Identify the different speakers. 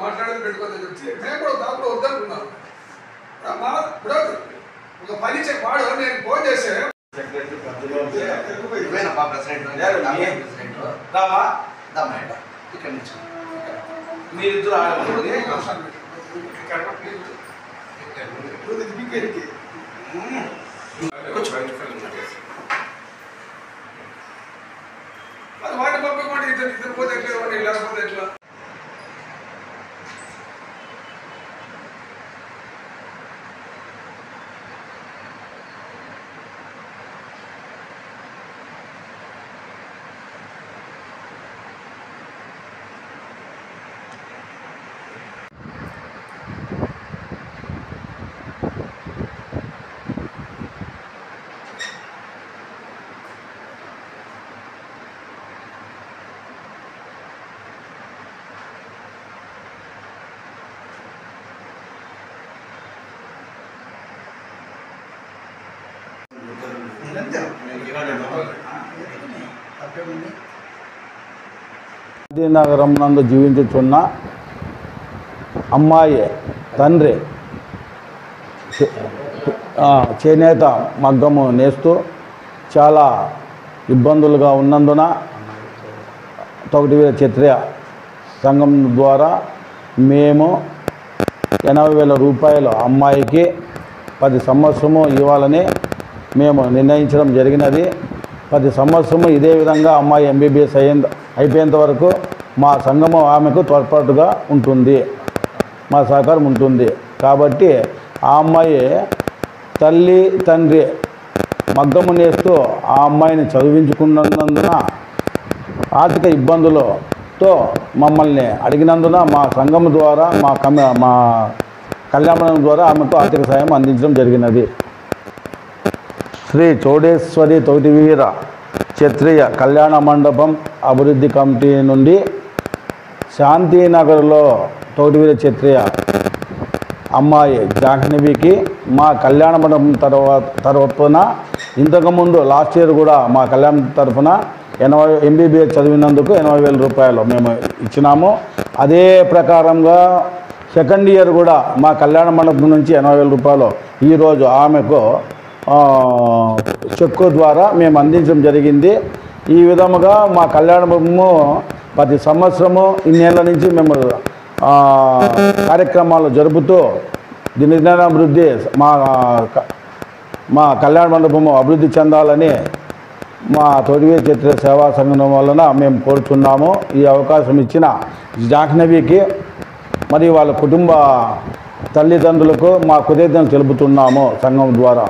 Speaker 1: మాట్లాడేది పెట్టుకోదని చెప్పి మేము కూడా దాంట్లో వద్దనుకున్నాను. ఒక పని వాడు నేను ఫోన్ చేసే మీరిద్దరు వాటి పంపకుండా ఇద్దరు పోతే ఎట్లా లేకపోతే ఎట్లా
Speaker 2: నగరం నందు జీవించుచున్న అమ్మాయి తండ్రి చేనేత మగ్గము నేస్తూ చాలా ఇబ్బందులుగా ఉన్నందున తొగటివీర క్షత్రియ సంఘం ద్వారా మేము 80,000 రూపాయలు అమ్మాయికి 10 సంవత్సరము ఇవ్వాలని మేము నిర్ణయించడం జరిగినది. 10 సంవత్సరము ఇదే విధంగా అమ్మాయి MBBS అయిపోయేంత వరకు మా సంఘము ఆమెకు తోడ్పాటుగా ఉంటుంది, మా సహకారం ఉంటుంది. కాబట్టి ఆ అమ్మాయి తల్లి తండ్రి మగ్గము నేస్తూ ఆ అమ్మాయిని చదివించుకున్నందున ఆర్థిక ఇబ్బందులతో మమ్మల్ని అడిగినందున మా సంఘం ద్వారా మా కళ్యాణం ద్వారా ఆమెకు ఆర్థిక సాయం అందించడం జరిగినది. శ్రీ చౌడేశ్వరి తొగటివీర క్షత్రియ కళ్యాణ మండపం అభివృద్ధి కమిటీ నుండి శాంతినగర్లో తొగటివీర క్షత్రియ అమ్మాయి జాహ్నవికి మా కళ్యాణ మండపం తరఫున ఇంతకుముందు లాస్ట్ ఇయర్ కూడా మా కళ్యాణం తరఫున MBBS చదివినందుకు 80,000 రూపాయలు మేము ఇచ్చినాము. అదే ప్రకారంగా సెకండ్ ఇయర్ కూడా మా కళ్యాణ మండపం నుంచి 80,000 రూపాయలు ఈరోజు ఆమెకు చెక్కు ద్వారా మేము అందించడం జరిగింది. ఈ విధముగా మా కళ్యాణము 10 సంవత్సరము ఇన్నేళ్ల నుంచి మేము కార్యక్రమాలు జరుపుతూ దినదినాభివృద్ధి మా కళ్యాణ మండపము అభివృద్ధి చెందాలని మా తొగటివీర క్షత్రియ సేవా సంఘం వలన మేము కోరుతున్నాము. ఈ అవకాశం ఇచ్చిన జాహ్నవికి మరియు వాళ్ళ కుటుంబ తల్లిదండ్రులకు మా కృతజ్ఞతలు తెలుపుతున్నాము సంఘం ద్వారా.